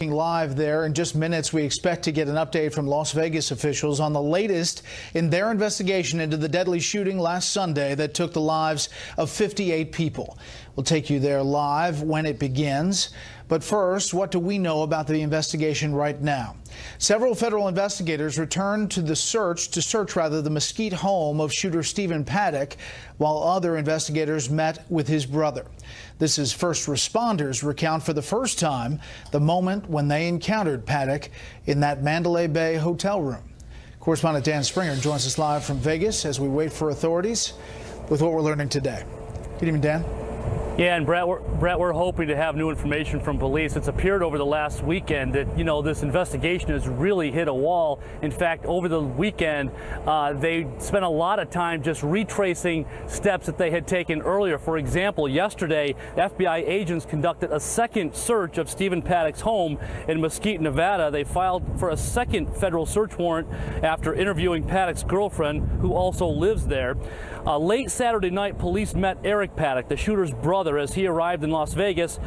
Live there. In just minutes, we expect to get an update from Las Vegas officials on the latest in their investigation into the deadly shooting last Sunday that took the lives of 58 people. We'll take you there live when it begins. But first, what do we know about the investigation right now? Several federal investigators returned to search the Mesquite home of shooter Stephen Paddock, while other investigators met with his brother. This is first responders recount for the first time the moment when they encountered Paddock in that Mandalay Bay hotel room. Correspondent Dan Springer joins us live from Vegas as we wait for authorities with what we're learning today. Good evening, Dan. Yeah, and Brett, we're hoping to have new information from police. It's appeared over the last weekend that, this investigation has really hit a wall. In fact, over the weekend, they spent a lot of time just retracing steps that they had taken earlier. For example, yesterday, FBI agents conducted a second search of Stephen Paddock's home in Mesquite, Nevada. They filed for a second federal search warrant after interviewing Paddock's girlfriend, who also lives there. Late Saturday night, police met Eric Paddock, the shooter's brother, as he arrived in Las Vegas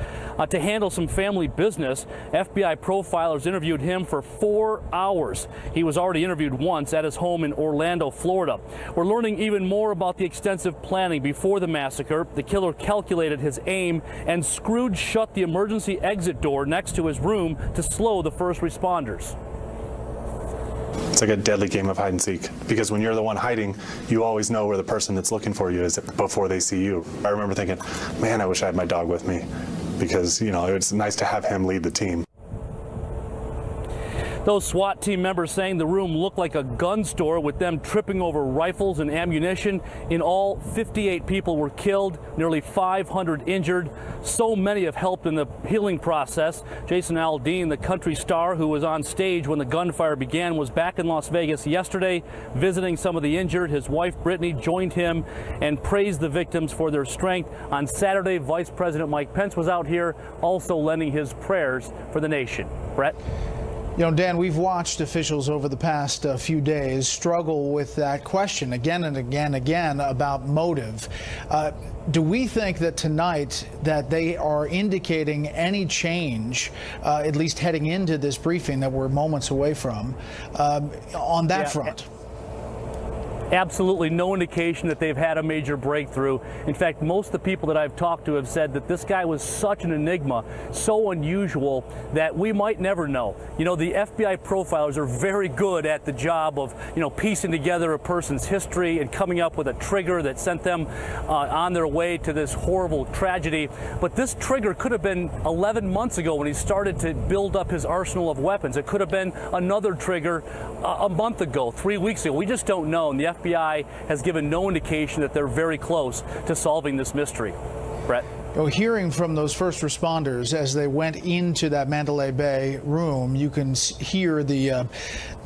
to handle some family business. FBI profilers interviewed him for 4 hours. He was already interviewed once at his home in Orlando, Florida. We're learning even more about the extensive planning before the massacre. The killer calculated his aim and screwed shut the emergency exit door next to his room to slow the first responders. It's like a deadly game of hide and seek, because when you're the one hiding, you always know where the person that's looking for you is before they see you. I remember thinking, man, I wish I had my dog with me, because, it's nice to have him lead the team. Those SWAT team members saying the room looked like a gun store, with them tripping over rifles and ammunition. In all, 58 people were killed, nearly 500 injured. So many have helped in the healing process. Jason Aldean, the country star who was on stage when the gunfire began, was back in Las Vegas yesterday visiting some of the injured. His wife, Brittany, joined him and praised the victims for their strength. On Saturday, Vice President Mike Pence was out here also lending his prayers for the nation. Brett? Dan, we've watched officials over the past few days struggle with that question again and again about motive. Do we think that tonight that they are indicating any change, at least heading into this briefing that we're moments away from, on that front? Absolutely no indication that they've had a major breakthrough. In fact, most of the people that I've talked to have said that this guy was such an enigma, so unusual, that we might never know. The FBI profilers are very good at the job of, piecing together a person's history and coming up with a trigger that sent them on their way to this horrible tragedy. But this trigger could have been 11 months ago when he started to build up his arsenal of weapons. It could have been another trigger a month ago, 3 weeks ago. We just don't know. And the FBI has given no indication that they're very close to solving this mystery. Brett? Hearing from those first responders as they went into that Mandalay Bay room, you can hear the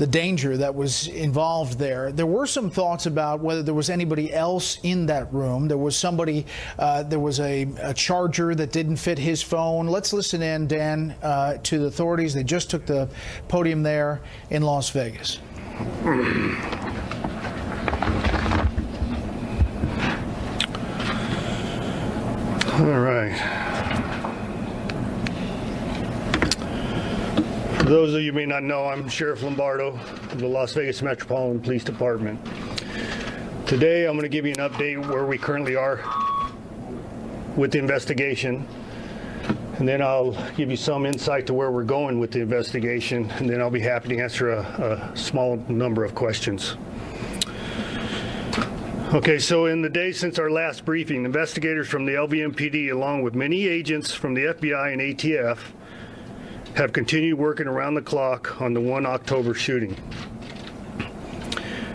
danger that was involved there. There were some thoughts about whether there was anybody else in that room. There was somebody, there was a charger that didn't fit his phone. Let's listen in, Dan, to the authorities. They just took the podium there in Las Vegas. All right. For those of you who may not know, I'm Sheriff Lombardo of the Las Vegas Metropolitan Police Department. Today, I'm going to give you an update where we currently are with the investigation, and then I'll give you some insight to where we're going with the investigation, and then I'll be happy to answer a small number of questions. Okay, so in the days since our last briefing, investigators from the LVMPD, along with many agents from the FBI and ATF, have continued working around the clock on the 1 October shooting.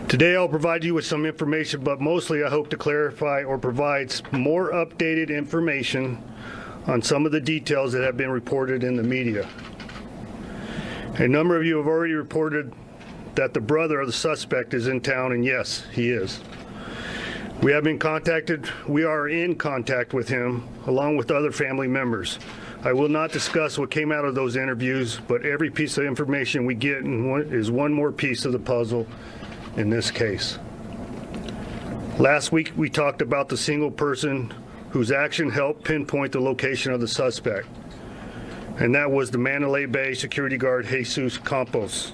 Today I'll provide you with some information, but mostly I hope to clarify or provide more updated information on some of the details that have been reported in the media. A number of you have already reported that the brother of the suspect is in town, and yes, he is. We are in contact with him, along with other family members. I will not discuss what came out of those interviews, but every piece of information we get is one more piece of the puzzle in this case. Last week, we talked about the single person whose action helped pinpoint the location of the suspect. and that was the Mandalay Bay security guard Jesus Campos.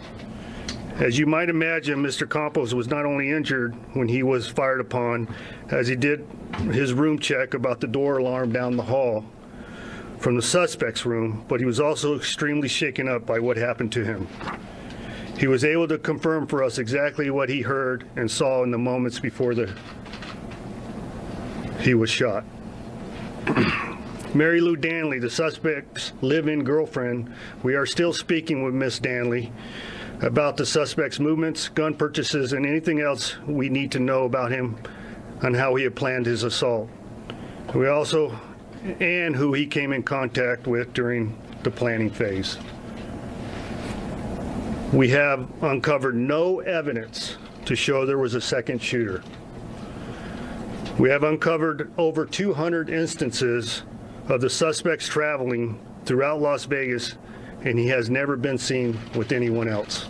As you might imagine, Mr. Campos was not only injured when he was fired upon, as he did his room check about the door alarm down the hall from the suspect's room, but he was also extremely shaken up by what happened to him. He was able to confirm for us exactly what he heard and saw in the moments before he was shot. Mary Lou Danley, the suspect's live-in girlfriend, we are still speaking with Miss Danley about the suspect's movements, gun purchases, and anything else we need to know about him and how he had planned his assault. And who he came in contact with during the planning phase. We have uncovered no evidence to show there was a second shooter. We have uncovered over 200 instances of the suspects traveling throughout Las Vegas, and he has never been seen with anyone else.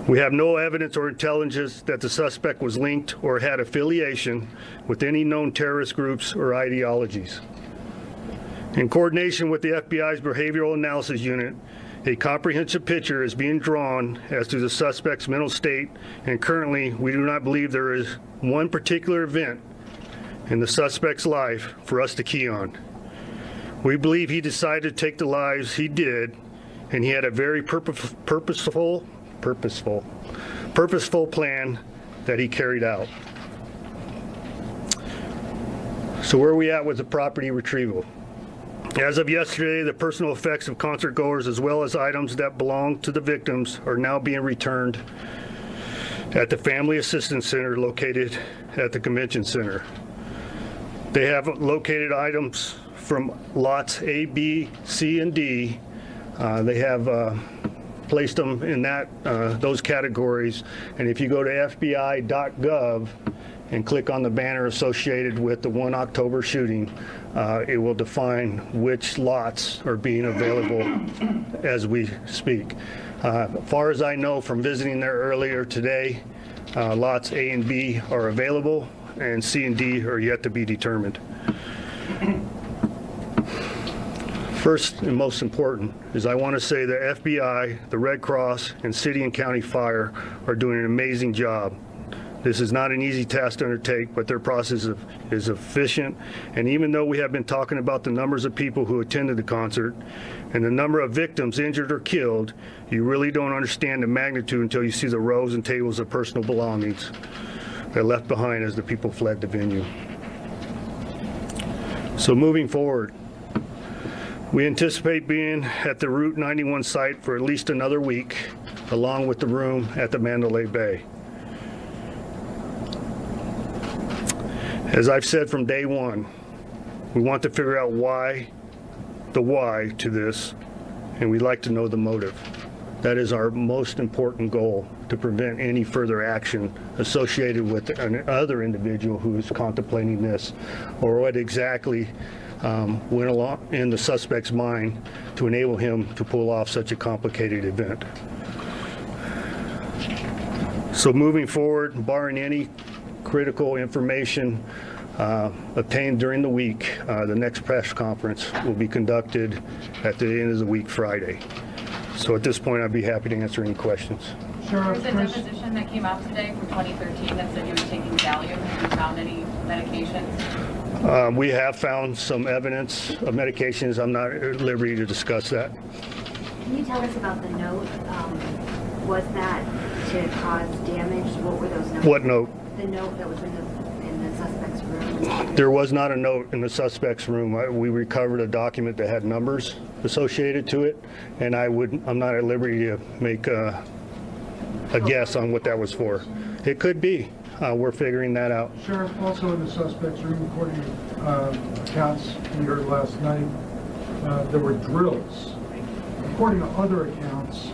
We have no evidence or intelligence that the suspect was linked or had affiliation with any known terrorist groups or ideologies. In coordination with the FBI's Behavioral Analysis Unit, a comprehensive picture is being drawn as to the suspect's mental state, and currently we do not believe there is one particular event in the suspect's life for us to key on. We believe he decided to take the lives he did, and he had a very purposeful plan that he carried out. So where are we at with the property retrieval? As of yesterday, the personal effects of concertgoers as well as items that belong to the victims are now being returned at the Family Assistance Center located at the Convention Center. They have located items from lots A, B, C, and D. They have placed them in those categories, and if you go to FBI.gov and click on the banner associated with the 1 October shooting, it will define which lots are being available as we speak. As far as I know from visiting there earlier today, lots A and B are available, and C and D are yet to be determined. First and most important is I want to say the FBI, the Red Cross, and City and County Fire are doing an amazing job. This is not an easy task to undertake, but their process is efficient. And even though we have been talking about the numbers of people who attended the concert and the number of victims injured or killed, you really don't understand the magnitude until you see the rows and tables of personal belongings that left behind as the people fled the venue. So moving forward, we anticipate being at the Route 91 site for at least another week, along with the room at the Mandalay Bay. As I've said from day one, we want to figure out the why to this, and we'd like to know the motive. That is our most important goal, to prevent any further action associated with another individual who is contemplating this, or what exactly went along in the suspect's mind to enable him to pull off such a complicated event. So moving forward, barring any critical information obtained during the week, the next press conference will be conducted at the end of the week, Friday. So at this point, I'd be happy to answer any questions. There's a deposition that came out today from 2013 that said you were taking Valium. Have you found any medications? We have found some evidence of medications. I'm not at liberty to discuss that. Can you tell us about the note? Was that to cause damage? What were those notes? What note? The note that was in the suspect's room. There was not a note in the suspect's room. We recovered a document that had numbers associated to it, and I'm not at liberty to make a guess on what that was for. It could be. We're figuring that out. Sheriff, also in the suspect's room, according to accounts we heard last night, there were drills. According to other accounts,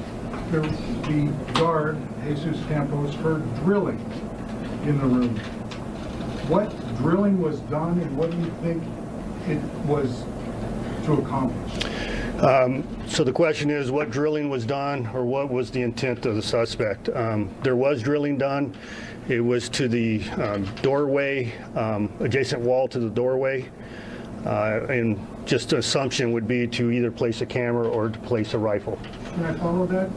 the guard, Jesus Campos, heard drilling in the room. What drilling was done, and what do you think it was to accomplish? So the question is, what drilling was done, or what was the intent of the suspect? There was drilling done. It was to the doorway, adjacent wall to the doorway, and just an assumption would be to either place a camera or to place a rifle. Can I follow that?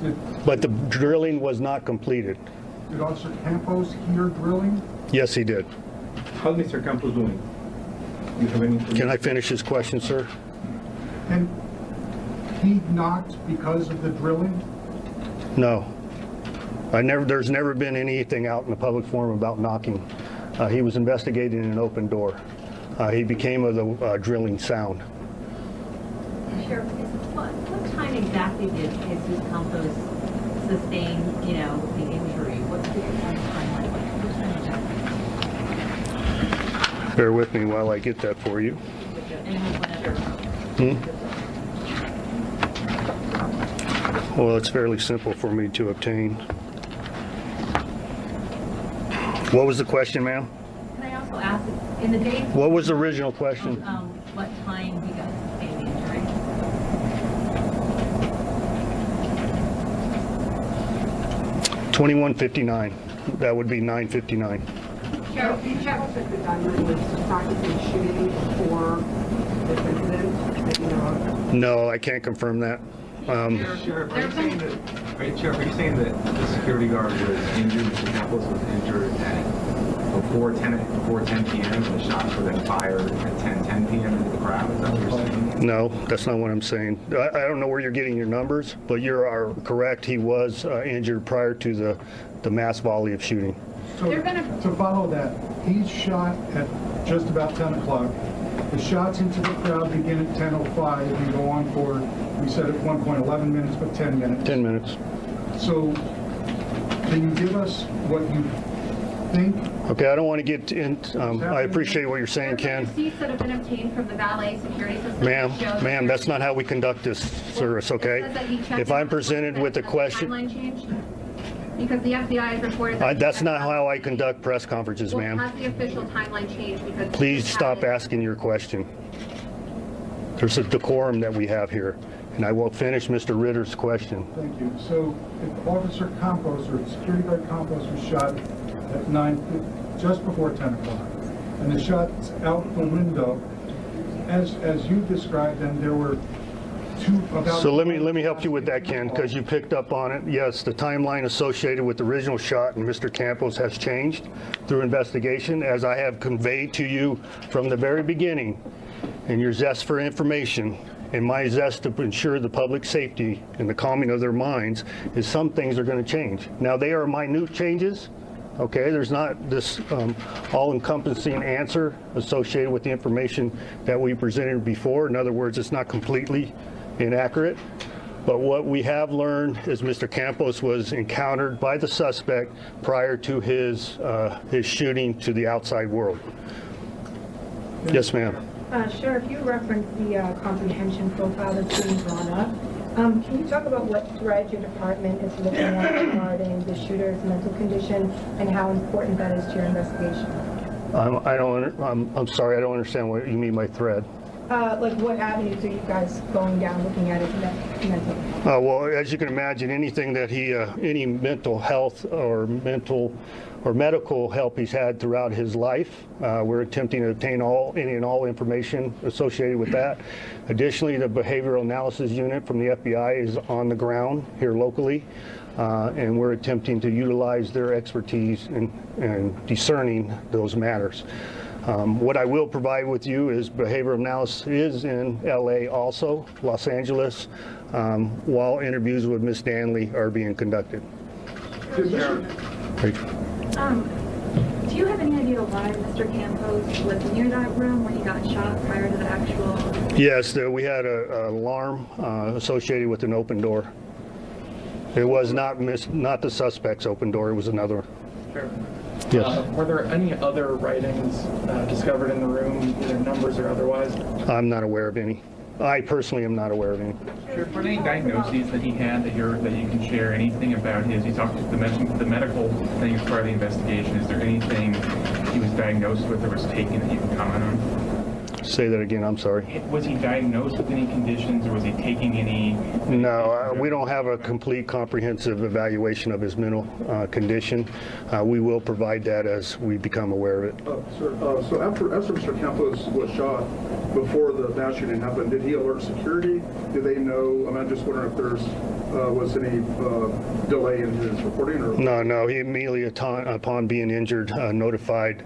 But the drilling was not completed. Did Officer Campos hear drilling? Yes, he did. How's Mr. Campos doing? Do you have any Can I finish his question, sir? And he knocked because of the drilling? No. There's never been anything out in the public forum about knocking. He was investigating an open door. He became of the drilling sound. Sheriff, what time exactly did Jesus Campos sustain, the injury? What's the timeline? What time exactly? Bear with me while I get that for you. Well, it's fairly simple for me to obtain. What was the question, ma'am? Can I also ask, in the days... What was the original question? What time he got sustained the injury? 21:59. That would be 9:59. Sheriff, you checked that the gunman was practicing shooting before this incident that you know of? No, I can't confirm that. Sheriff, are you saying that the security guard was injured, Mr. Campos was injured before 10 p.m. and the shots were then fired at 10 p.m. into the crowd? Is that what you're saying? No, that's not what I'm saying. I don't know where you're getting your numbers, but you are correct. He was injured prior to the mass volley of shooting. So to follow that, he's shot at just about 10 o'clock. The shots into the crowd begin at 10:05 and go on for, we said at one point 11 minutes, but 10 minutes. 10 minutes. So can you give us what you think? Okay, I don't want to get in. I appreciate what you're saying, Ken. Receipts that have been obtained from the valet security system. Ma'am, that's not how we conduct this service, okay? If I'm presented with a question. Timeline changed? Because the FBI has reported that... That's not how I conduct press conferences, ma'am. Has the official timeline changed? Because Please stop asking your question. There's a decorum that we have here, and I will finish Mr. Ritter's question. Thank you. So if Officer Campos or security guard Campos was shot at just before 10 o'clock, and the shots out the window, as you described them, there were So let me help you with that, Ken, because you picked up on it. Yes, the timeline associated with the original shot and Mr. Campos has changed through investigation, as I have conveyed to you from the very beginning. And your zest for information and my zest to ensure the public safety and the calming of their minds is some things are going to change. Now, they are minute changes. Okay, there's not this all-encompassing answer associated with the information that we presented before. In other words, it's not completely inaccurate. But what we have learned is Mr. Campos was encountered by the suspect prior to his shooting to the outside world. Yes, ma'am. Sheriff, you referenced the comprehension profile that's being drawn up. Can you talk about what thread your department is looking at regarding the shooter's mental condition and how important that is to your investigation? I'm sorry, I don't understand what you mean by thread. Like what avenues are you guys going down looking at his mental health? Well, as you can imagine, anything that any mental health or medical help he's had throughout his life, we're attempting to obtain any and all information associated with that. Additionally, the behavioral analysis unit from the FBI is on the ground here locally, and we're attempting to utilize their expertise in discerning those matters. What I will provide with you is behavioral analysis is in LA also, Los Angeles, while interviews with Ms. Danley are being conducted. Do you have any idea why Mr. Campos was near that room when he got shot prior to the actual... Yes, we had an alarm associated with an open door. It was not the suspect's open door, it was another. Sure. Yes. Were there any other writings discovered in the room, either numbers or otherwise? I'm not aware of any. I personally am not aware of any. Sure. Were there any diagnoses that he had that you can share? Anything about his? You mentioned the medical thing as part of the investigation. Is there anything he was diagnosed with or was taken that you can comment on? Say that again, I'm sorry. Was he diagnosed with any conditions, or was he taking any? No, we don't have a complete comprehensive evaluation of his mental condition. We will provide that as we become aware of it. Sir, so after Mr. Campos was shot, before the mass shooting happened, did he alert security? Did they know? I'm just wondering if there's was any delay in his reporting? Or? No. He immediately, upon being injured, notified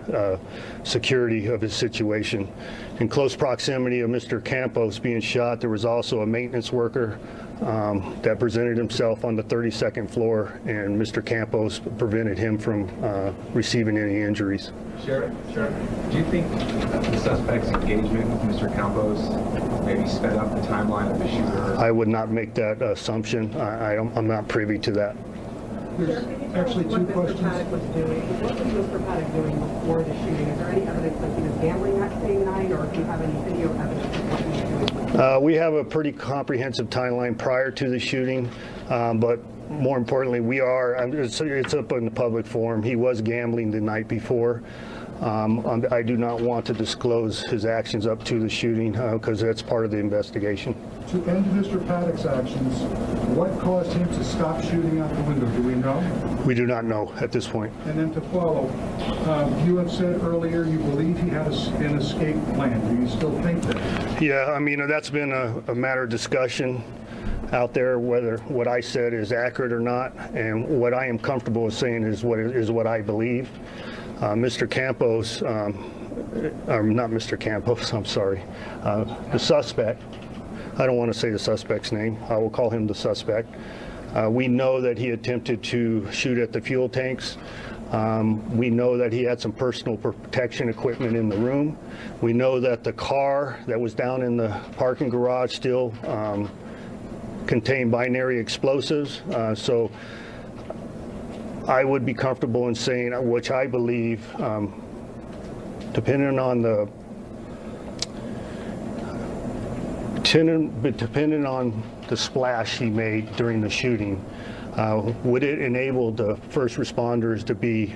security of his situation. In close proximity of Mr. Campos being shot, there was also a maintenance worker that presented himself on the 32nd floor, and Mr. Campos prevented him from receiving any injuries. Sheriff, do you think the suspect's engagement with Mr. Campos maybe sped up the timeline of the shooter? I would not make that assumption. I'm not privy to that. There's actually two questions. What was Mr. Paddock doing before the shooting? Is there any evidence that he was gambling that same night, or do you have any video evidence of what he was doing? We have a pretty comprehensive timeline prior to the shooting, but more importantly, it's up in the public forum. He was gambling the night before. I do not want to disclose his actions up to the shooting because that's part of the investigation. To end Mr. Paddock's actions, what caused him to stop shooting out the window? Do we know? We do not know at this point. And then to follow, you have said earlier you believe he had an escape plan. Do you still think that? Yeah, I mean, that's been a matter of discussion out there, whether what I said is accurate or not, and what I am comfortable with saying is what I believe. Mr. Campos, not Mr. Campos, I'm sorry, the suspect, I don't want to say the suspect's name, I will call him the suspect. We know that he attempted to shoot at the fuel tanks. We know that he had some personal protection equipment in the room. We know that the car that was down in the parking garage still contained binary explosives. So I would be comfortable in saying, which I believe, depending on the splash he made during the shooting, would it enable the first responders to be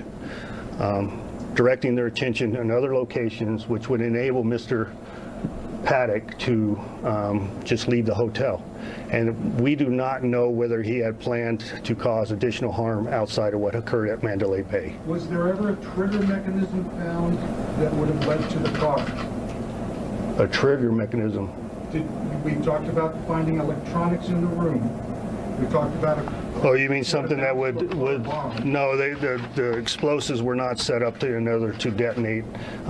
directing their attention in other locations, which would enable Mr. Paddock to just leave the hotel. And we do not know whether he had planned to cause additional harm outside of what occurred at Mandalay Bay. Was there ever a trigger mechanism found that would have led to the car? A trigger mechanism? We talked about finding electronics in the room. We talked about Oh, you mean something that would no, the explosives were not set up to detonate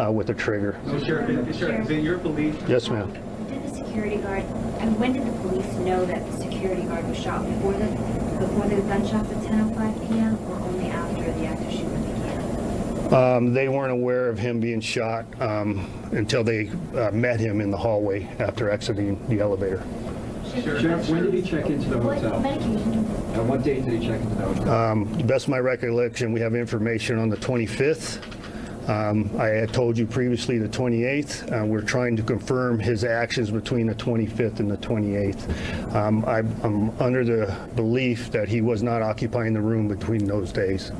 with a trigger. So, Sheriff, is it your belief? Yes, ma'am. Did the security guard, and when did the police know that the security guard was shot? Before the gunshots at 10:05 p.m. or only after the active shooting began? They weren't aware of him being shot until they met him in the hallway after exiting the elevator. Sheriff, when did he check into the hotel? And what date did he check into the hotel? Best of my recollection, we have information on the 25th. I had told you previously the 28th. We're trying to confirm his actions between the 25th and the 28th. I'm under the belief that he was not occupying the room between those days.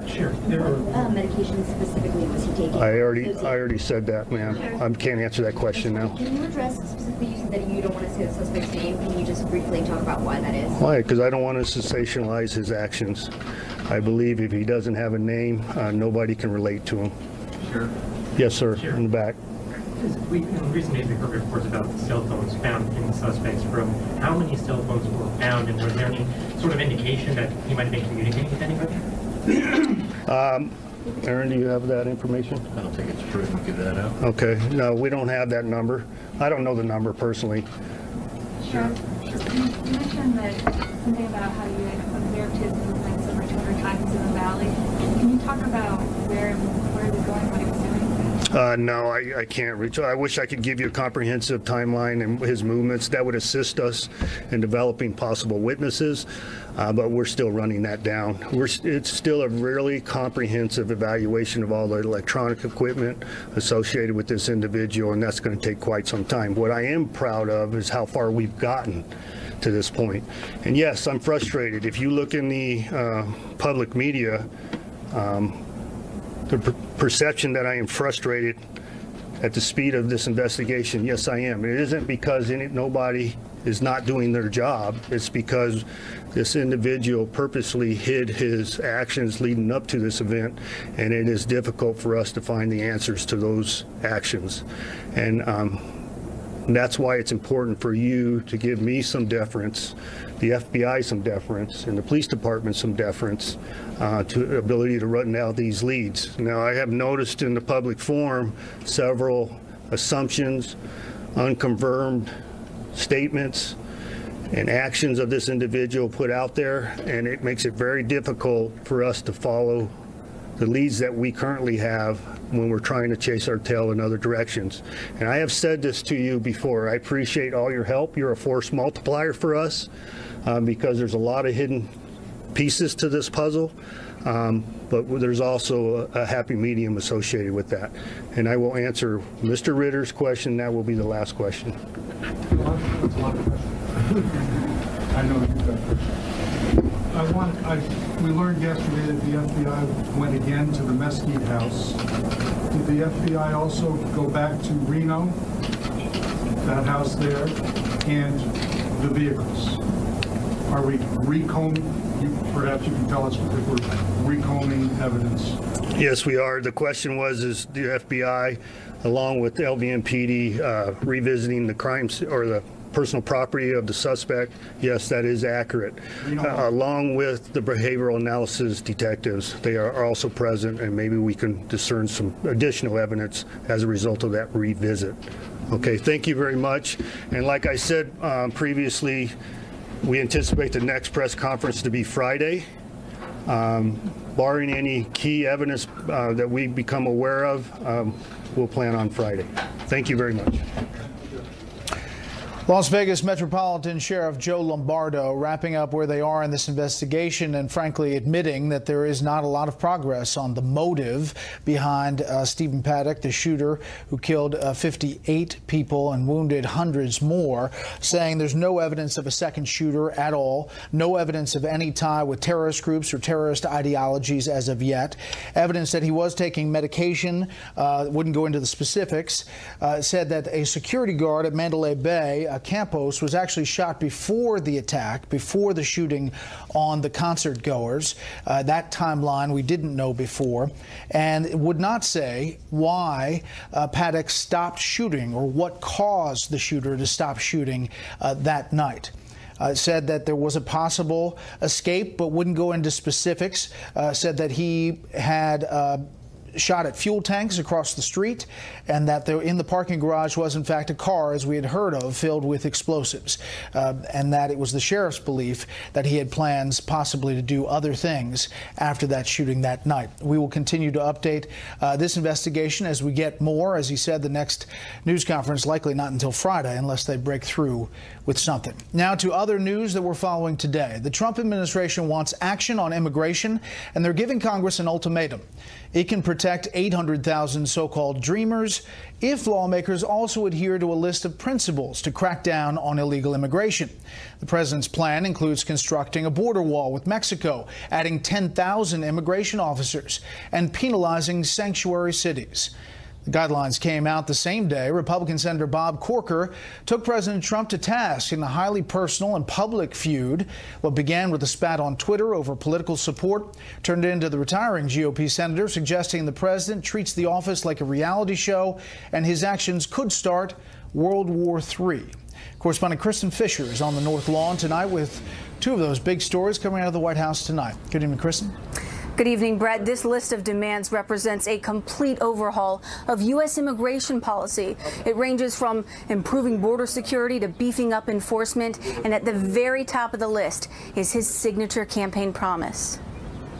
Sure. What medication specifically was he taking? I already said that, ma'am. I can't answer that question now. Can you address specifically, you said that you don't want to say the suspect's name. Can you just briefly talk about why that is? Why? Because I don't want to sensationalize his actions. I believe if he doesn't have a name, nobody can relate to him. Sure. Yes, sir. Sure. In the back. In recent days, we heard reports about cell phones found in the suspect's room. How many cell phones were found, and was there any sort of indication that he might have been communicating with anybody? Aaron, do you have that information? I don't think it's prudent to give that out. Okay. No, we don't have that number. I don't know the number personally. Sure. You mentioned that something about how you had observed his movements over 200 times in the valley. Can you talk about where he was going, what he was doing? No, I can't reach. I wish I could give you a comprehensive timeline and his movements. That would assist us in developing possible witnesses, but we're still running that down. It's still a really comprehensive evaluation of all the electronic equipment associated with this individual, and that's going to take quite some time. What I am proud of is how far we've gotten to this point. And yes, I'm frustrated. If you look in the public media, the perception that I am frustrated at the speed of this investigation? Yes, I am. It isn't because nobody is not doing their job. It's because this individual purposely hid his actions leading up to this event, and it is difficult for us to find the answers to those actions. And that's why it's important for you to give me some deference, the FBI some deference, and the police department some deference to the ability to run out these leads. Now, I have noticed in the public forum several assumptions, unconfirmed statements, and actions of this individual put out there, and it makes it very difficult for us to follow the leads that we currently have when we're trying to chase our tail in other directions. And I have said this to you before. I appreciate all your help. You're a force multiplier for us because there's a lot of hidden pieces to this puzzle, but there's also a happy medium associated with that. And I will answer Mr. Ritter's question. That will be the last question. I know you've got questions. We learned yesterday that the FBI went again to the Mesquite house. Did the FBI also go back to Reno, that house there, and the vehicles? Are we recombing? Perhaps you can tell us if we're recombing evidence. Yes, we are. The question was, is the FBI, along with LVMPD, revisiting the crimes or the personal property of the suspect? Yes, that is accurate. Along with the behavioral analysis detectives, they are also present, and maybe we can discern some additional evidence as a result of that revisit. Okay, thank you very much. And like I said previously, we anticipate the next press conference to be Friday. Barring any key evidence that we become aware of, we'll plan on Friday. Thank you very much. Las Vegas Metropolitan Sheriff Joe Lombardo wrapping up where they are in this investigation and frankly admitting that there is not a lot of progress on the motive behind Stephen Paddock, the shooter who killed 58 people and wounded hundreds more, saying there's no evidence of a second shooter at all, no evidence of any tie with terrorist groups or terrorist ideologies as of yet, evidence that he was taking medication, wouldn't go into the specifics, said that a security guard at Mandalay Bay, Campos, was actually shot before the attack, before the shooting on the concertgoers. That timeline we didn't know before, and would not say why Paddock stopped shooting or what caused the shooter to stop shooting that night. Said that there was a possible escape, but wouldn't go into specifics. Said that he had shot at fuel tanks across the street, and that there in the parking garage was in fact a car, as we had heard of, filled with explosives, and that it was the sheriff's belief that he had plans possibly to do other things after that shooting that night. We will continue to update this investigation as we get more. As he said, the next news conference likely not until Friday unless they break through with something. Now to other news that we're following today. The Trump administration wants action on immigration, and they're giving Congress an ultimatum. It can protect 800,000 so-called dreamers if lawmakers also adhere to a list of principles to crack down on illegal immigration. The president's plan includes constructing a border wall with Mexico, adding 10,000 immigration officers, and penalizing sanctuary cities. The guidelines came out the same day Republican Senator Bob Corker took President Trump to task in a highly personal and public feud. What began with a spat on Twitter over political support turned into the retiring GOP senator suggesting the president treats the office like a reality show and his actions could start World War III. Correspondent Kristen Fisher is on the North Lawn tonight with two of those big stories coming out of the White House tonight. Good evening, Kristen. Good evening, Brett. This list of demands represents a complete overhaul of U.S. immigration policy. It ranges from improving border security to beefing up enforcement, and at the very top of the list is his signature campaign promise.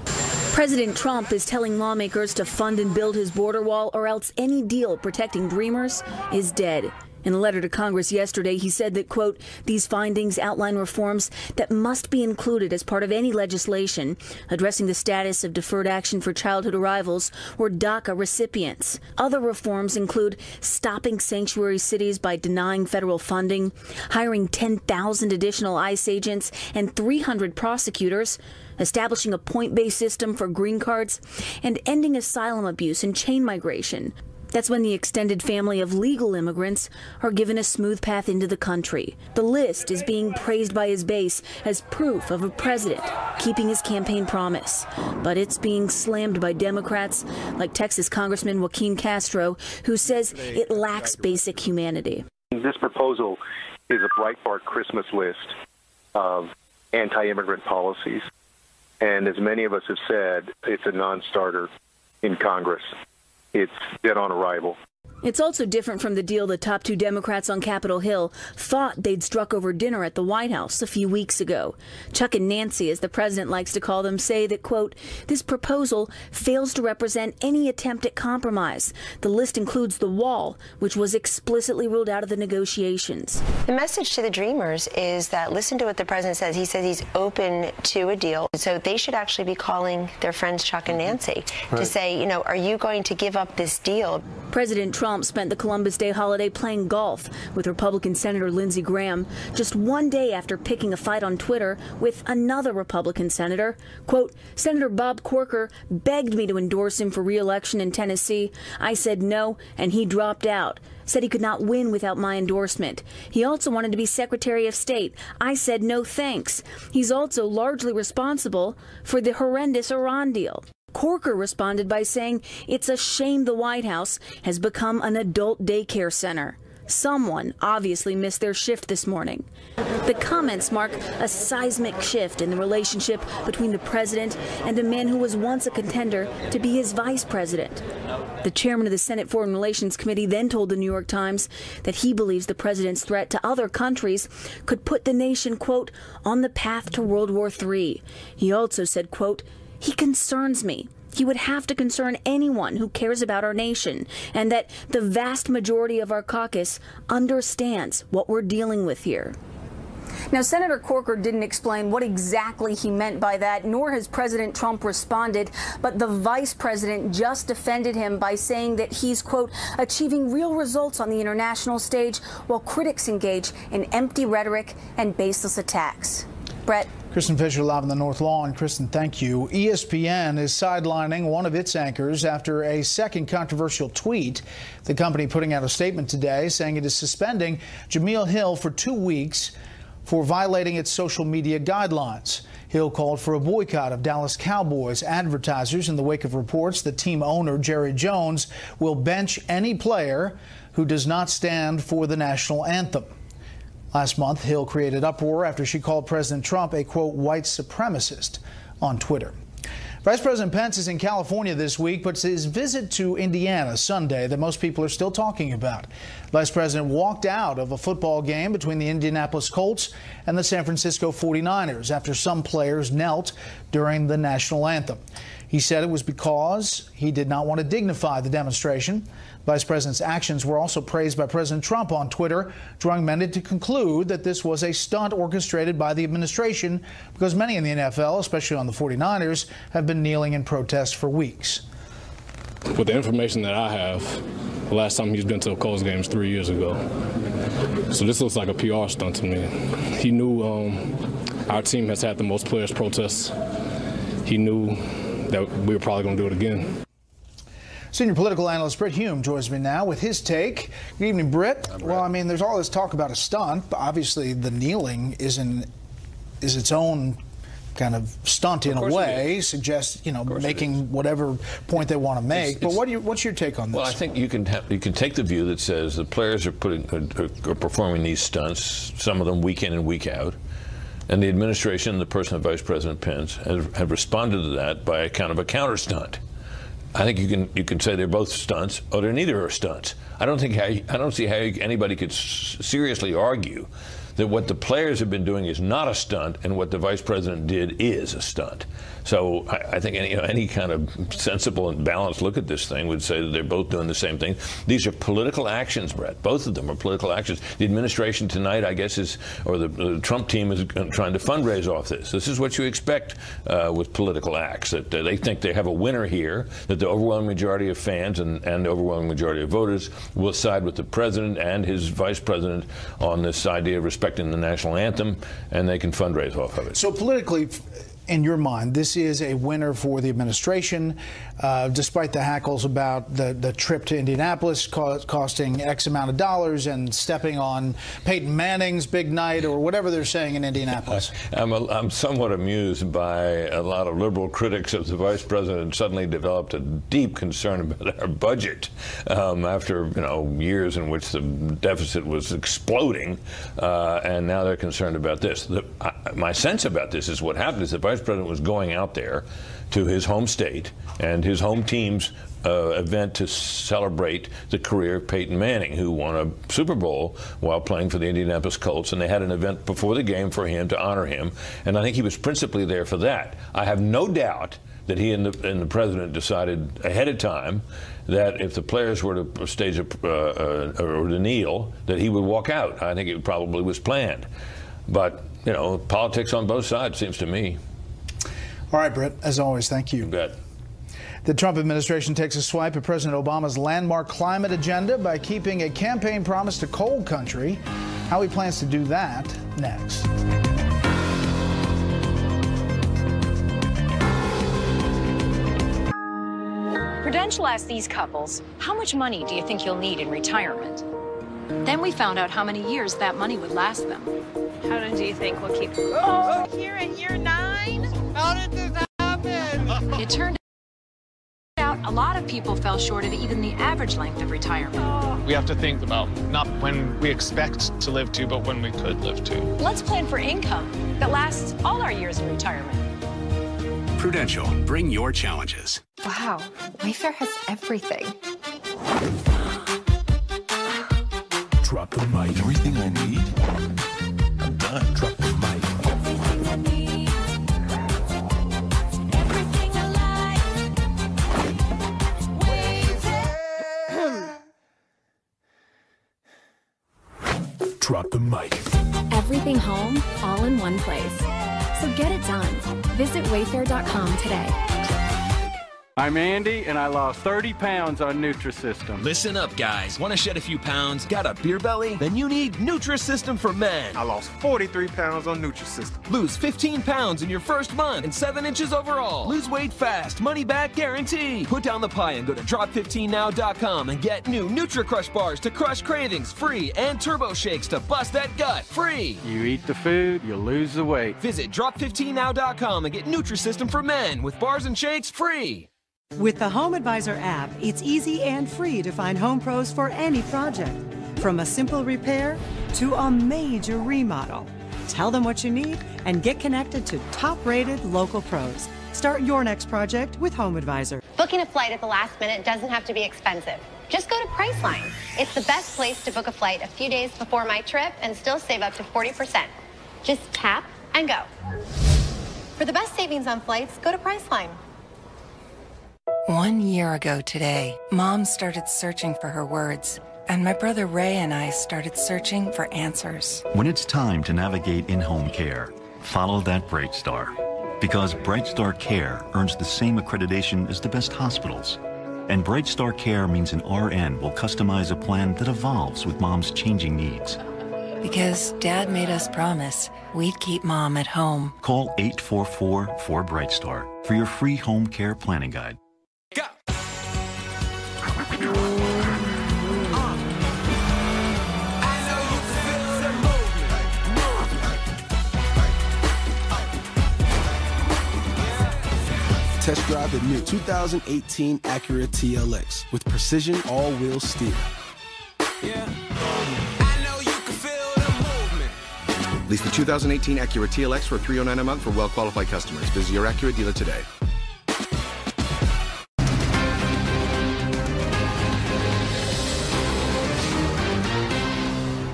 President Trump is telling lawmakers to fund and build his border wall, or else any deal protecting dreamers is dead. In a letter to Congress yesterday, he said that, quote, these findings outline reforms that must be included as part of any legislation addressing the status of deferred action for childhood arrivals or DACA recipients. Other reforms include stopping sanctuary cities by denying federal funding, hiring 10,000 additional ICE agents and 300 prosecutors, establishing a point-based system for green cards, and ending asylum abuse and chain migration. That's when the extended family of legal immigrants are given a smooth path into the country. The list is being praised by his base as proof of a president keeping his campaign promise. But it's being slammed by Democrats like Texas Congressman Joaquin Castro, who says it lacks basic humanity. This proposal is a Breitbart Christmas list of anti-immigrant policies. And as many of us have said, it's a non-starter in Congress. It's dead on arrival. It's also different from the deal the top two Democrats on Capitol Hill thought they'd struck over dinner at the White House a few weeks ago. Chuck and Nancy, as the president likes to call them, say that, quote, this proposal fails to represent any attempt at compromise. The list includes the wall, which was explicitly ruled out of the negotiations. The message to the Dreamers is that listen to what the president says. He says he's open to a deal. So they should actually be calling their friends Chuck and Nancy to say, you know, are you going to give up this deal? President Trump spent the Columbus Day holiday playing golf with Republican Senator Lindsey Graham just one day after picking a fight on Twitter with another Republican senator. Quote, Senator Bob Corker begged me to endorse him for re-election in Tennessee. I said no, and he dropped out. Said he could not win without my endorsement. He also wanted to be Secretary of State. I said no thanks. He's also largely responsible for the horrendous Iran deal. Corker responded by saying it's a shame the White House has become an adult daycare center. Someone obviously missed their shift this morning. The comments mark a seismic shift in the relationship between the president and a man who was once a contender to be his vice president. The chairman of the Senate Foreign Relations Committee then told the New York Times that he believes the president's threat to other countries could put the nation, quote, on the path to World War III. He also said, quote, he concerns me. He would have to concern anyone who cares about our nation, and that the vast majority of our caucus understands what we're dealing with here. Now, Senator Corker didn't explain what exactly he meant by that, nor has President Trump responded, but the vice president just defended him by saying that he's, quote, achieving real results on the international stage while critics engage in empty rhetoric and baseless attacks. Brett. Kristen Fisher live on the North Lawn. Kristen, thank you. ESPN is sidelining one of its anchors after a second controversial tweet. The company putting out a statement today saying it is suspending Jameel Hill for 2 weeks for violating its social media guidelines. Hill called for a boycott of Dallas Cowboys advertisers in the wake of reports that team owner Jerry Jones will bench any player who does not stand for the national anthem. Last month, Hill created uproar after she called President Trump a, quote, white supremacist on Twitter. Vice President Pence is in California this week, but it's his visit to Indiana Sunday that most people are still talking about. Vice President walked out of a football game between the Indianapolis Colts and the San Francisco 49ers after some players knelt during the national anthem. He said it was because he did not want to dignify the demonstration. Vice President's actions were also praised by President Trump on Twitter, drawing many to conclude that this was a stunt orchestrated by the administration because many in the NFL, especially on the 49ers, have been kneeling in protest for weeks. With the information that I have, the last time he's been to a Colts game is 3 years ago. So this looks like a PR stunt to me. He knew our team has had the most players protest. He knew that we were probably going to do it again. Senior political analyst Britt Hume joins me now with his take. Good evening, Britt. Well, I mean, there's all this talk about a stunt, but obviously the kneeling is its own kind of stunt in a way, suggests, you know, making whatever point they want to make. But what's your take on this? Well, I think you can take the view that says the players are performing these stunts, some of them week in and week out. And the administration, the person of Vice President Pence, have responded to that by a kind of a counter stunt. I think you can say they're both stunts, or they're neither are stunts. I don't see how anybody could seriously argue that what the players have been doing is not a stunt, and what the vice president did is a stunt. So I think any kind of sensible and balanced look at this thing would say that they're both doing the same thing. These are political actions, Brett. Both of them are political actions. The administration tonight, I guess, or the Trump team is trying to fundraise off this. This is what you expect with political acts, that they think they have a winner here, that the overwhelming majority of fans and the overwhelming majority of voters will side with the president and his vice president on this idea of respecting the national anthem, and they can fundraise off of it. So politically, in your mind, this is a winner for the administration, despite the hackles about the trip to Indianapolis costing X amount of dollars and stepping on Peyton Manning's big night or whatever they're saying in Indianapolis? I'm somewhat amused by a lot of liberal critics of the vice president suddenly developed a deep concern about our budget after years in which the deficit was exploding, and now they're concerned about this. My sense about this is what happened is the vice president was going out there to his home state and his home team's event to celebrate the career of Peyton Manning, who won a Super Bowl while playing for the Indianapolis Colts, and they had an event before the game for him to honor him, and I think he was principally there for that. I have no doubt that he and the president decided ahead of time that if the players were to stage or to kneel, that he would walk out. I think it probably was planned. But, politics on both sides, seems to me. All right, Brett, as always, thank you. You bet. The Trump administration takes a swipe at President Obama's landmark climate agenda by keeping a campaign promise to coal country. How he plans to do that next. Prudential asked these couples, how much money do you think you'll need in retirement? Then we found out how many years that money would last them. How long do you think we'll keep? Oh, here at year 9? How did this happen? It turned out a lot of people fell short of even the average length of retirement. We have to think about not when we expect to live to, but when we could live to. Let's plan for income that lasts all our years in retirement. Prudential, bring your challenges. Wow, Wayfair has everything. Drop the mic. Everything I need? I'm done. Drop the mic. Everything I need. Everything I like. Wayfair. Drop the mic. Everything home, all in one place. So get it done. Visit Wayfair.com today. I'm Andy, and I lost 30 pounds on Nutrisystem. Listen up, guys. Want to shed a few pounds? Got a beer belly? Then you need Nutrisystem for men. I lost 43 pounds on Nutrisystem. Lose 15 pounds in your first month and 7 inches overall. Lose weight fast, money back guarantee. Put down the pie and go to drop15now.com and get new Nutri-Crush bars to crush cravings free and turbo shakes to bust that gut free. You eat the food, you lose the weight. Visit drop15now.com and get Nutrisystem for men with bars and shakes free. With the Home Advisor app, it's easy and free to find home pros for any project, from a simple repair to a major remodel. Tell them what you need and get connected to top-rated local pros. Start your next project with Home Advisor. Booking a flight at the last minute doesn't have to be expensive. Just go to Priceline. It's the best place to book a flight a few days before my trip and still save up to 40%. Just tap and go. For the best savings on flights, go to Priceline. 1 year ago today, Mom started searching for her words, and my brother Ray and I started searching for answers. When it's time to navigate in-home care, follow that Bright Star. Because Bright Star Care earns the same accreditation as the best hospitals. And Bright Star Care means an RN will customize a plan that evolves with Mom's changing needs. Because Dad made us promise we'd keep Mom at home. Call 844-4Bright Star for your free home care planning guide. Test drive the new 2018 Acura TLX with precision all-wheel steer. Lease the 2018 Acura TLX for $309 a month for well-qualified customers. Visit your Acura dealer today.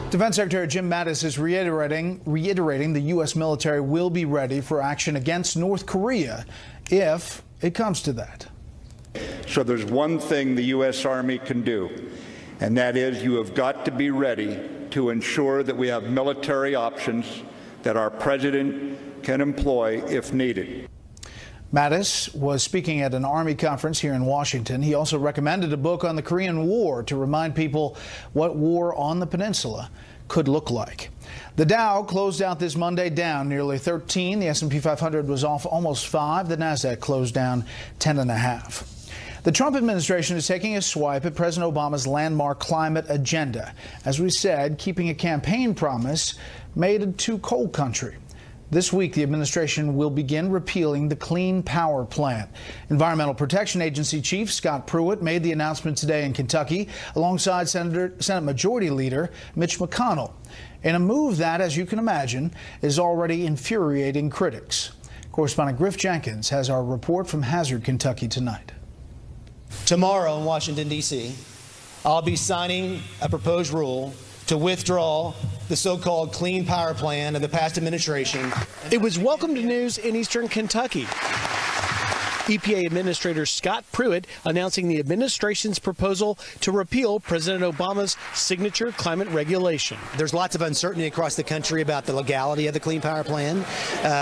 Defense Secretary Jim Mattis is reiterating the U.S. military will be ready for action against North Korea if it comes to that. So there's one thing the U.S. Army can do, and that is you have got to be ready to ensure that we have military options that our president can employ if needed. Mattis was speaking at an Army conference here in Washington. He also recommended a book on the Korean War to remind people what war on the peninsula could look like. The Dow closed out this Monday down nearly 13. The S&P 500 was off almost 5. The Nasdaq closed down 10.5. The Trump administration is taking a swipe at President Obama's landmark climate agenda. As we said, keeping a campaign promise made to coal country. This week, the administration will begin repealing the Clean Power Plan. Environmental Protection Agency Chief Scott Pruitt made the announcement today in Kentucky alongside Senate Majority Leader Mitch McConnell, in a move that, as you can imagine, is already infuriating critics. Correspondent Griff Jenkins has our report from Hazard, Kentucky tonight. Tomorrow in Washington, D.C., I'll be signing a proposed rule to withdraw the so-called Clean Power Plan of the past administration. It was welcomed news in eastern Kentucky. EPA Administrator Scott Pruitt announcing the administration's proposal to repeal President Obama's signature climate regulation. There's lots of uncertainty across the country about the legality of the Clean Power Plan.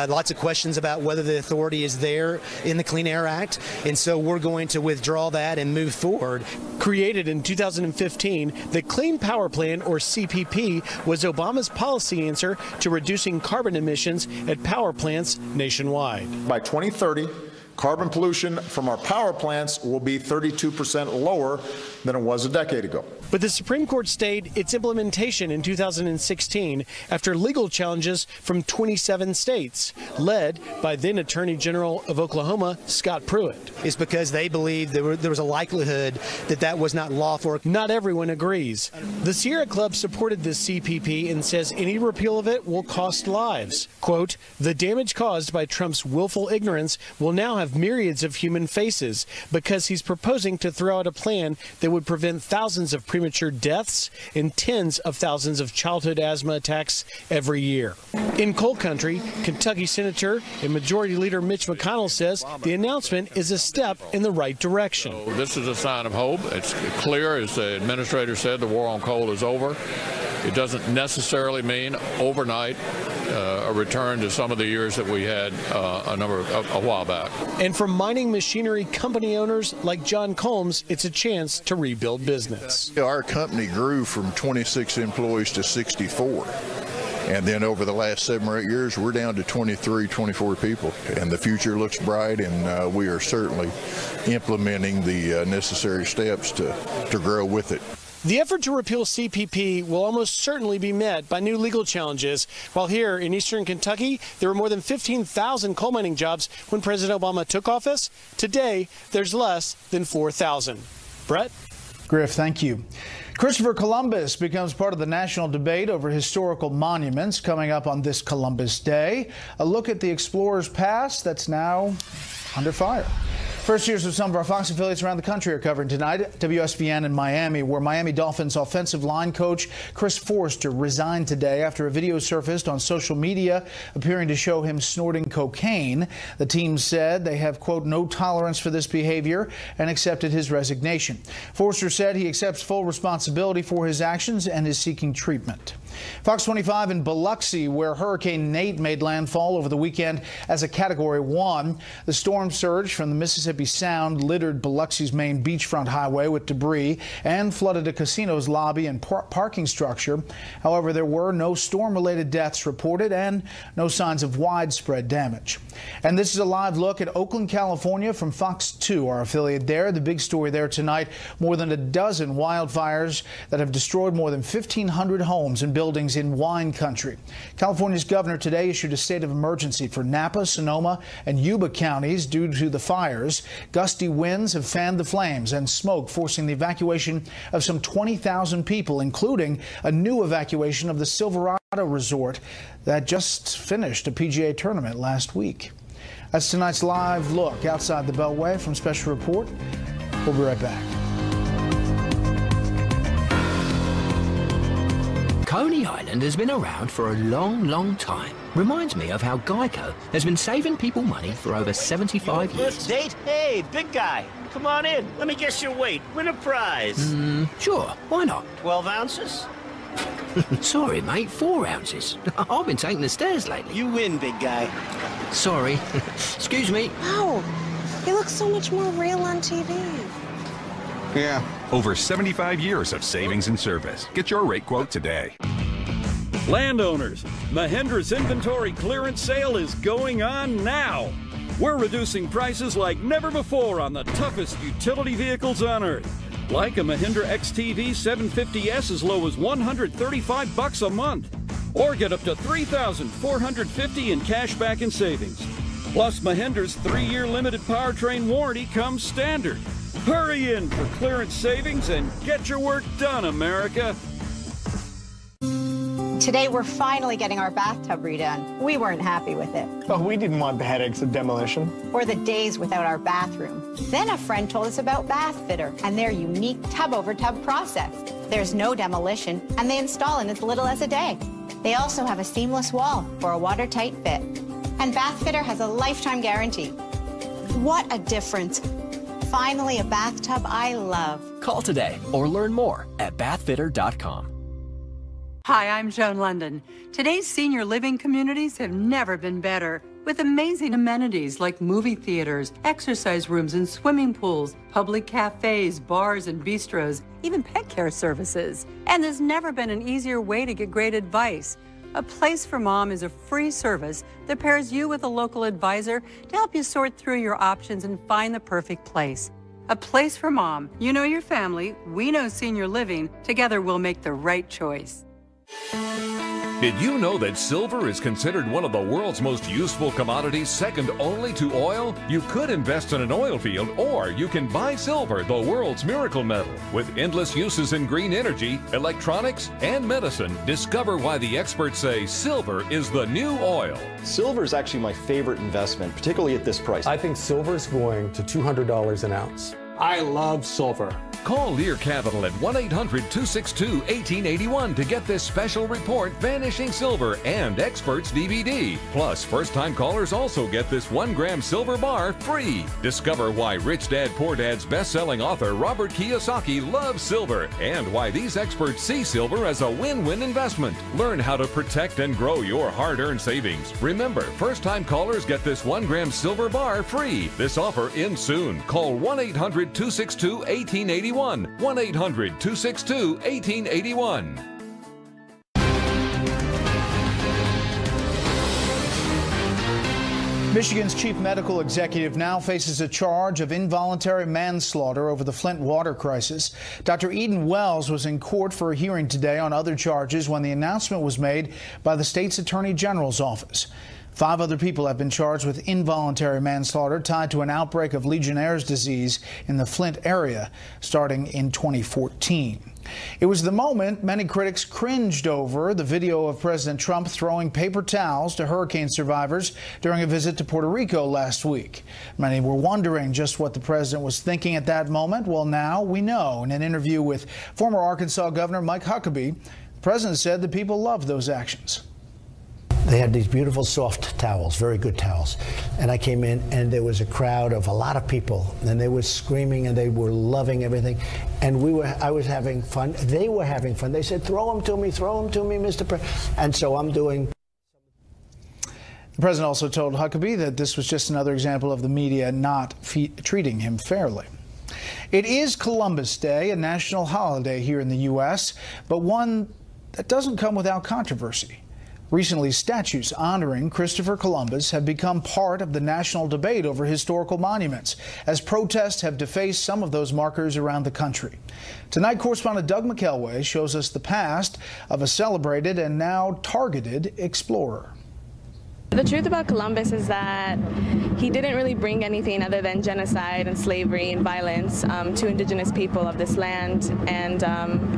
Lots of questions about whether the authority is there in the Clean Air Act. And so we're going to withdraw that and move forward. Created in 2015, the Clean Power Plan, or CPP, was Obama's policy answer to reducing carbon emissions at power plants nationwide. By 2030, carbon pollution from our power plants will be 32% lower than it was a decade ago. But the Supreme Court stayed its implementation in 2016 after legal challenges from 27 states, led by then Attorney General of Oklahoma, Scott Pruitt. It's because they believed there was a likelihood that that was not lawful. Not everyone agrees. The Sierra Club supported this CPP and says any repeal of it will cost lives. Quote, the damage caused by Trump's willful ignorance will now have myriads of human faces because he's proposing to throw out a plan that would prevent thousands of premature deaths and tens of thousands of childhood asthma attacks every year. In coal country, Kentucky Senator and Majority Leader Mitch McConnell says the announcement is a step in the right direction. So this is a sign of hope. It's clear, as the administrator said, the war on coal is over. It doesn't necessarily mean overnight a return to some of the years that we had a while back. And for mining machinery company owners like John Combs, it's a chance to rebuild business. Our company grew from 26 employees to 64. And then over the last 7 or 8 years, we're down to 23, 24 people. And the future looks bright, and we are certainly implementing the necessary steps to grow with it. The effort to repeal CPP will almost certainly be met by new legal challenges. While here in eastern Kentucky, there were more than 15,000 coal mining jobs when President Obama took office. Today, there's less than 4,000. Brett? Griff, thank you. Christopher Columbus becomes part of the national debate over historical monuments coming up on this Columbus Day. A look at the explorer's past that's now under fire. First years of some of our Fox affiliates around the country are covering tonight. WSVN in Miami, where Miami Dolphins offensive line coach Chris Forster resigned today after a video surfaced on social media appearing to show him snorting cocaine. The team said they have, quote, no tolerance for this behavior and accepted his resignation. Forster said he accepts full responsibility for his actions and is seeking treatment. Fox 25 in Biloxi, where Hurricane Nate made landfall over the weekend as a Category 1. The storm surge from the Mississippi Sound littered Biloxi's main beachfront highway with debris and flooded a casino's lobby and parking structure. However, there were no storm-related deaths reported and no signs of widespread damage. And this is a live look at Oakland, California from Fox 2, our affiliate there. The big story there tonight, more than a dozen wildfires that have destroyed more than 1,500 homes and buildings in wine country. California's governor today issued a state of emergency for Napa, Sonoma, and Yuba counties due to the fires. Gusty winds have fanned the flames and smoke, forcing the evacuation of some 20,000 people, including a new evacuation of the Silverado Resort that just finished a PGA tournament last week. That's tonight's live look outside the Beltway from Special Report. We'll be right back. Coney Island has been around for a long, long time. Reminds me of how Geico has been saving people money for over 75 years. First date? Hey, big guy, come on in. Let me guess your weight. Win a prize. Sure, why not? 12 ounces? Sorry, mate, 4 ounces. I've been taking the stairs lately. You win, big guy. Sorry. Excuse me. Wow, he looks so much more real on TV. Yeah. Over 75 years of savings and service. Get your rate quote today. Landowners, Mahindra's inventory clearance sale is going on now. We're reducing prices like never before on the toughest utility vehicles on earth. Like a Mahindra XTV 750S as low as $135 a month. Or get up to $3,450 in cash back and savings. Plus, Mahindra's 3-year limited powertrain warranty comes standard. Hurry in for clearance savings and get your work done, America. Today, we're finally getting our bathtub redone. We weren't happy with it. Oh, we didn't want the headaches of demolition. Or the days without our bathroom. Then a friend told us about Bath Fitter and their unique tub-over-tub process. There's no demolition, and they install in as little as a day. They also have a seamless wall for a watertight fit. And Bath Fitter has a lifetime guarantee. What a difference. Finally, a bathtub I love. Call today or learn more at bathfitter.com. Hi, I'm Joan London. Today's senior living communities have never been better. With amazing amenities like movie theaters, exercise rooms and swimming pools, public cafes, bars and bistros, even pet care services. And there's never been an easier way to get great advice. A Place for Mom is a free service that pairs you with a local advisor to help you sort through your options and find the perfect place. A Place for Mom. You know your family, we know senior living. Together we'll make the right choice. Did you know that silver is considered one of the world's most useful commodities, second only to oil? You could invest in an oil field, or you can buy silver, the world's miracle metal. With endless uses in green energy, electronics, and medicine, discover why the experts say silver is the new oil. Silver is actually my favorite investment, particularly at this price. I think silver is going to $200 an ounce. I love silver. Call Lear Capital at 1-800-262-1881 to get this special report, Vanishing Silver, and Experts DVD. Plus, first-time callers also get this 1-gram silver bar free. Discover why Rich Dad Poor Dad's best-selling author Robert Kiyosaki loves silver and why these experts see silver as a win-win investment. Learn how to protect and grow your hard-earned savings. Remember, first-time callers get this 1-gram silver bar free. This offer ends soon. Call 1-800-262-1881. 1-800-262-1881. Michigan's chief medical executive now faces a charge of involuntary manslaughter over the Flint water crisis. Dr. Eden Wells was in court for a hearing today on other charges when the announcement was made by the state's attorney general's office. 5 other people have been charged with involuntary manslaughter tied to an outbreak of Legionnaire's disease in the Flint area starting in 2014. It was the moment many critics cringed over, the video of President Trump throwing paper towels to hurricane survivors during a visit to Puerto Rico last week. Many were wondering just what the president was thinking at that moment. Well, now we know. In an interview with former Arkansas Governor Mike Huckabee, the president said the people loved those actions. They had these beautiful soft towels, very good towels. And I came in and there was a crowd of a lot of people and they were screaming and they were loving everything. And I was having fun. They were having fun. They said, throw them to me, Mr. President. And so I'm doing. The president also told Huckabee that this was just another example of the media not treating him fairly. It is Columbus Day, a national holiday here in the U.S., but one that doesn't come without controversy. Recently, statues honoring Christopher Columbus have become part of the national debate over historical monuments, as protests have defaced some of those markers around the country. Tonight, correspondent Doug McElway shows us the past of a celebrated and now targeted explorer. The truth about Columbus is that he didn't really bring anything other than genocide and slavery and violence to indigenous people of this land, and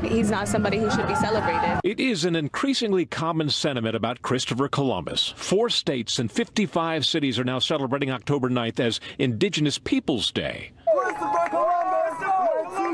he's not somebody who should be celebrated. It is an increasingly common sentiment about Christopher Columbus. 4 states and 55 cities are now celebrating October 9th as Indigenous Peoples Day. Christopher Columbus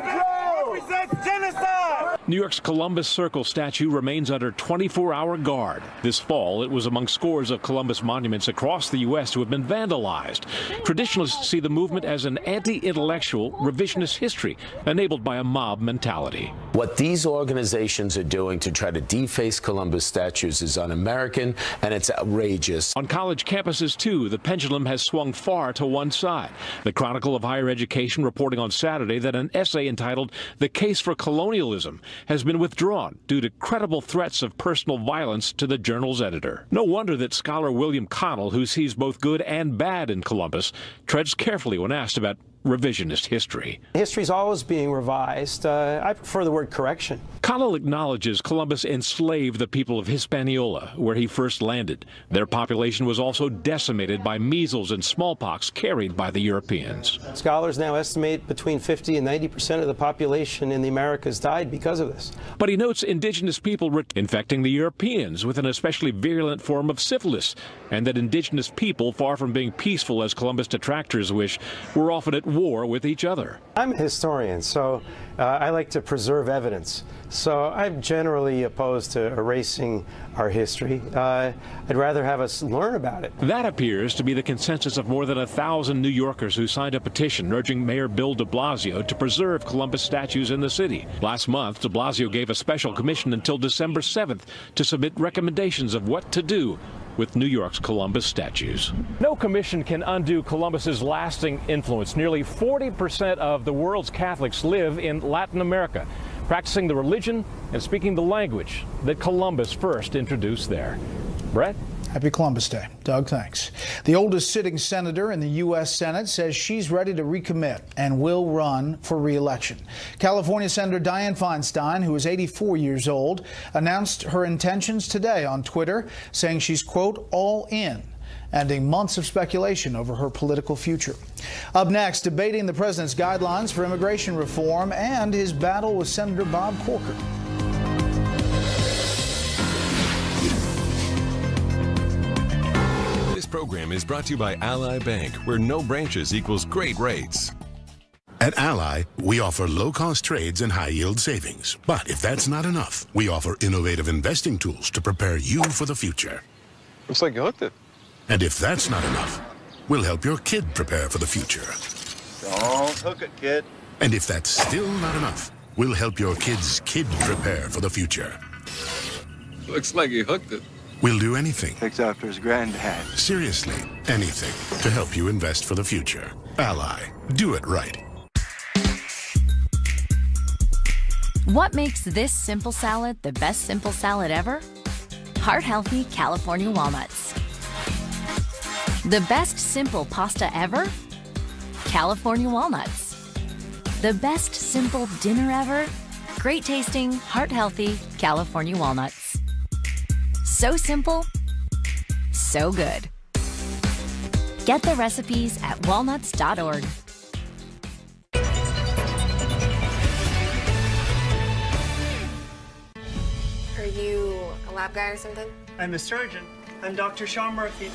represents genocide! New York's Columbus Circle statue remains under 24-hour guard. This fall, it was among scores of Columbus monuments across the U.S. who have been vandalized. Traditionalists see the movement as an anti-intellectual, revisionist history enabled by a mob mentality. What these organizations are doing to try to deface Columbus statues is un-American, and it's outrageous. On college campuses, too, the pendulum has swung far to one side. The Chronicle of Higher Education reporting on Saturday that an essay entitled "The Case for Colonialism" has been withdrawn due to credible threats of personal violence to the journal's editor. No wonder that scholar William Connell, who sees both good and bad in Columbus, treads carefully when asked about revisionist history. History's always being revised. I prefer the word correction. Connell acknowledges Columbus enslaved the people of Hispaniola, where he first landed. Their population was also decimated by measles and smallpox carried by the Europeans. Scholars now estimate between 50 and 90% of the population in the Americas died because of this. But he notes indigenous people were infecting the Europeans with an especially virulent form of syphilis, and that indigenous people, far from being peaceful as Columbus detractors wish, were often at war with each other. I'm a historian, so I like to preserve evidence. So I'm generally opposed to erasing our history. I'd rather have us learn about it. That appears to be the consensus of more than 1,000 New Yorkers who signed a petition urging Mayor Bill de Blasio to preserve Columbus statues in the city. Last month, de Blasio gave a special commission until December 7th to submit recommendations of what to do with New York's Columbus statues. No commission can undo Columbus's lasting influence. Nearly 40% of the world's Catholics live in Latin America, practicing the religion and speaking the language that Columbus first introduced there. Brett? Happy Columbus Day. Doug, thanks. The oldest sitting senator in the U.S. Senate says she's ready to recommit and will run for re-election. California Senator Dianne Feinstein, who is 84 years old, announced her intentions today on Twitter, saying she's, quote, all in, ending months of speculation over her political future. Up next, debating the president's guidelines for immigration reform and his battle with Senator Bob Corker. This program is brought to you by Ally Bank, where no branches equals great rates. At Ally, we offer low-cost trades and high-yield savings. But if that's not enough, we offer innovative investing tools to prepare you for the future. Looks like you hooked it. And if that's not enough, we'll help your kid prepare for the future. Don't hook it, kid. And if that's still not enough, we'll help your kid's kid prepare for the future. Looks like you hooked it. We'll do anything. Takes after his granddad. Seriously, anything to help you invest for the future. Ally. Do it right. What makes this simple salad the best simple salad ever? Heart-healthy California walnuts. The best simple pasta ever? California walnuts. The best simple dinner ever? Great tasting, heart-healthy California walnuts. So simple, so good. Get the recipes at walnuts.org. Are you a lab guy or something? I'm a surgeon. I'm Dr. Sean Murphy.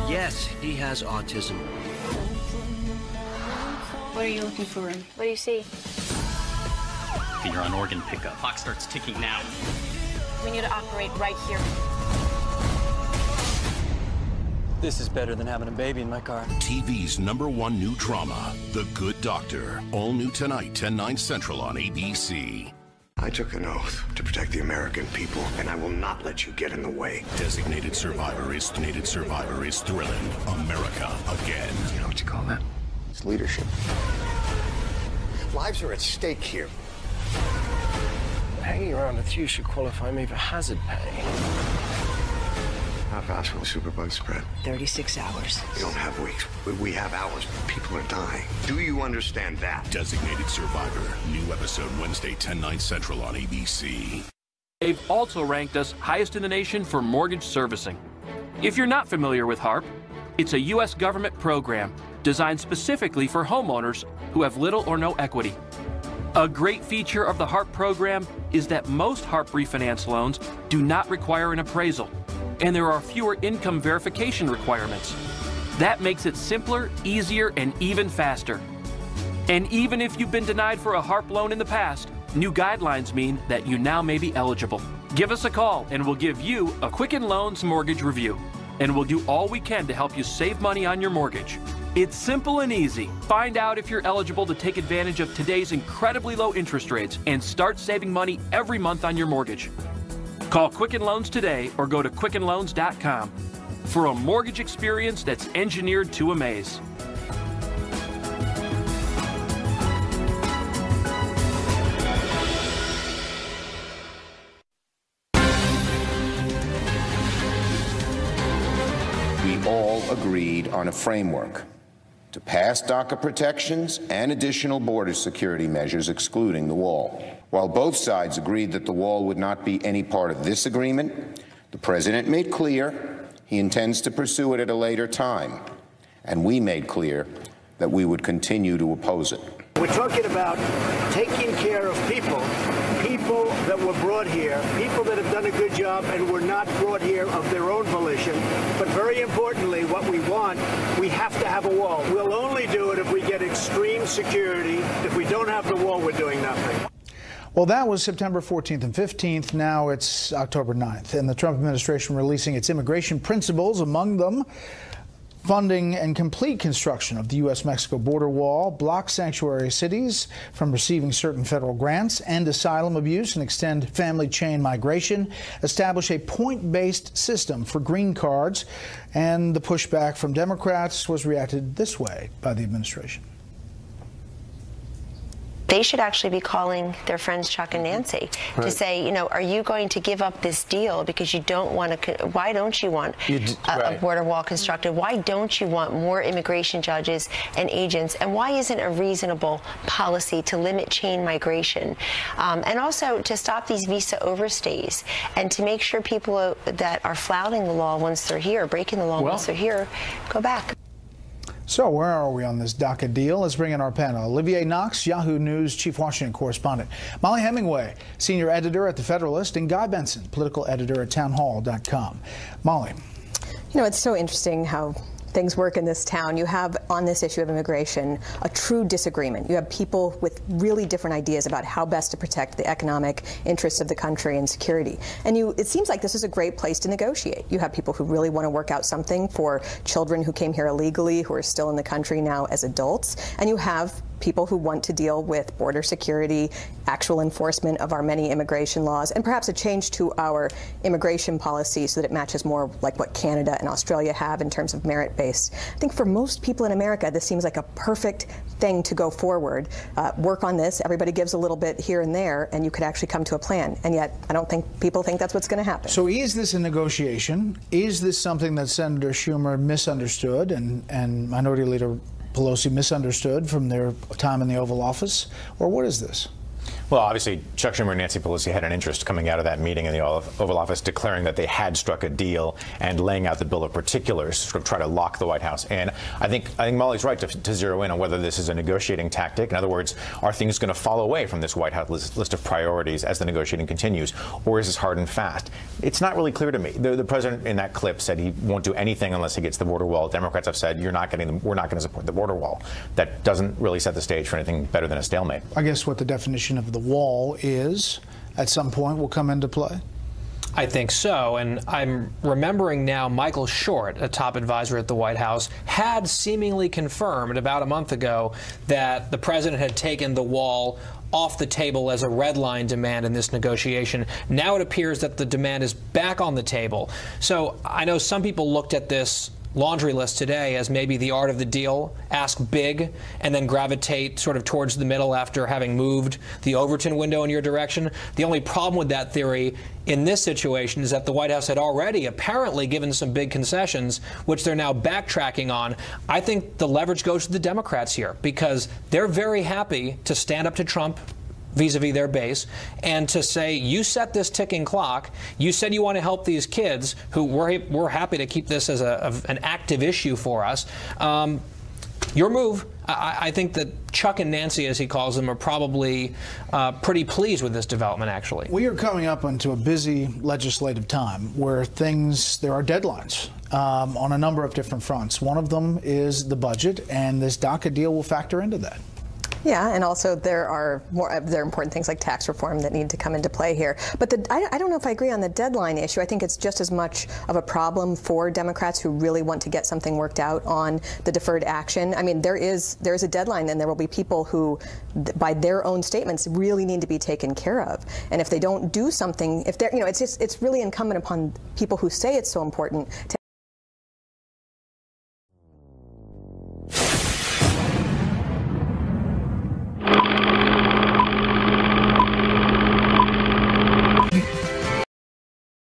Yes, he has autism. What are you looking for? What do you see? You're on organ pickup. Clock starts ticking now. We need to operate right here. This is better than having a baby in my car. TV's #1 new drama, The Good Doctor. All new tonight, 10/9 Central on ABC. I took an oath to protect the American people, and I will not let you get in the way. Designated Survivor is thrilling America again. You know what you call that? It's leadership. Lives are at stake here. Hanging around with you should qualify me for hazard pay. How fast will the superbug spread? 36 hours. We don't have weeks. We have hours. People are dying. Do you understand that? Designated Survivor. New episode Wednesday, 10/9 Central on ABC. They've also ranked us highest in the nation for mortgage servicing. If you're not familiar with HARP, it's a U.S. government program designed specifically for homeowners who have little or no equity. A great feature of the HARP program is that most HARP refinance loans do not require an appraisal, and there are fewer income verification requirements. That makes it simpler, easier, and even faster. And even if you've been denied for a HARP loan in the past, new guidelines mean that you now may be eligible. Give us a call and we'll give you a Quicken Loans mortgage review. And we'll do all we can to help you save money on your mortgage. It's simple and easy. Find out if you're eligible to take advantage of today's incredibly low interest rates and start saving money every month on your mortgage. Call Quicken Loans today or go to quickenloans.com for a mortgage experience that's engineered to amaze. We all agreed on a framework to pass DACA protections and additional border security measures excluding the wall. While both sides agreed that the wall would not be any part of this agreement, the president made clear he intends to pursue it at a later time, and we made clear that we would continue to oppose it. We're talking about taking care of people that were brought here, people that have done a good job and were not brought here of their own volition. But very importantly, what we want, we have to have a wall. We'll only do it if we get extreme security. If we don't have the wall, we're doing nothing. Well, that was September 14th and 15th. Now it's October 9th, and the Trump administration releasing its immigration principles, among them funding and complete construction of the U.S.-Mexico border wall, block sanctuary cities from receiving certain federal grants, end asylum abuse and extend family chain migration, establish a point-based system for green cards, and the pushback from Democrats was reacted this way by the administration. They should actually be calling their friends Chuck and Nancy to say, you know, are you going to give up this deal because you don't want to, why don't you want a border wall constructed? Why don't you want more immigration judges and agents? And why isn't a reasonable policy to limit chain migration? And also to stop these visa overstays and to make sure people that are flouting the law once they're here, breaking the law once they're here, go back. So where are we on this DACA deal? Let's bring in our panel. Olivier Knox, Yahoo News Chief Washington Correspondent. Molly Hemingway, Senior Editor at The Federalist, and Guy Benson, Political Editor at townhall.com. Molly. You know, it's so interesting how things work in this town. You have, on this issue of immigration, a true disagreement. You have people with really different ideas about how best to protect the economic interests of the country and security. And it seems like this is a great place to negotiate. You have people who really want to work out something for children who came here illegally, who are still in the country now as adults. And you have people who want to deal with border security, actual enforcement of our many immigration laws, and perhaps a change to our immigration policy so that it matches more like what Canada and Australia have in terms of merit-based. I think for most people in America, this seems like a perfect thing to go forward. Work on this, everybody gives a little bit here and there, and you could actually come to a plan. And yet, I don't think people think that's what's going to happen. So is this a negotiation? Is this something that Senator Schumer misunderstood and Minority Leader Pelosi misunderstood from their time in the Oval Office? Or what is this? Well, obviously, Chuck Schumer and Nancy Pelosi had an interest coming out of that meeting in the Oval Office, declaring that they had struck a deal and laying out the bill of particulars, sort of try to lock the White House. And I think Molly's right to zero in on whether this is a negotiating tactic. In other words, are things going to fall away from this White House list of priorities as the negotiating continues, or is this hard and fast? It's not really clear to me. The president in that clip said he won't do anything unless he gets the border wall. Democrats have said we're not going to support the border wall. That doesn't really set the stage for anything better than a stalemate. I guess what the definition of the wall is at some point will come into play? I think so, and I'm remembering now Michael Short, a top advisor at the White House, had seemingly confirmed about a month ago that the president had taken the wall off the table as a red line demand in this negotiation. Now it appears that the demand is back on the table. So I know some people looked at this laundry list today as maybe the art of the deal, ask big, and then gravitate sort of towards the middle after having moved the Overton window in your direction. The only problem with that theory in this situation is that the White House had already apparently given some big concessions, which they're now backtracking on. I think the leverage goes to the Democrats here because they're very happy to stand up to Trump vis-a-vis their base, and to say, you set this ticking clock, you said you want to help these kids, who we're happy to keep this as an active issue for us. Your move. I think that Chuck and Nancy, as he calls them, are probably pretty pleased with this development, actually. We are coming up into a busy legislative time where there are deadlines on a number of different fronts. One of them is the budget, and this DACA deal will factor into that. Yeah, and also there are important things like tax reform that need to come into play here. But I don't know if I agree on the deadline issue. I think it's just as much of a problem for Democrats who really want to get something worked out on the deferred action. I mean, there is a deadline, and there will be people who, by their own statements, really need to be taken care of. And if they don't do something, if they're, it's really incumbent upon people who say it's so important to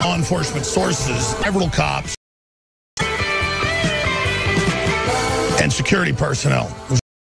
law enforcement sources, several cops, and security personnel. It was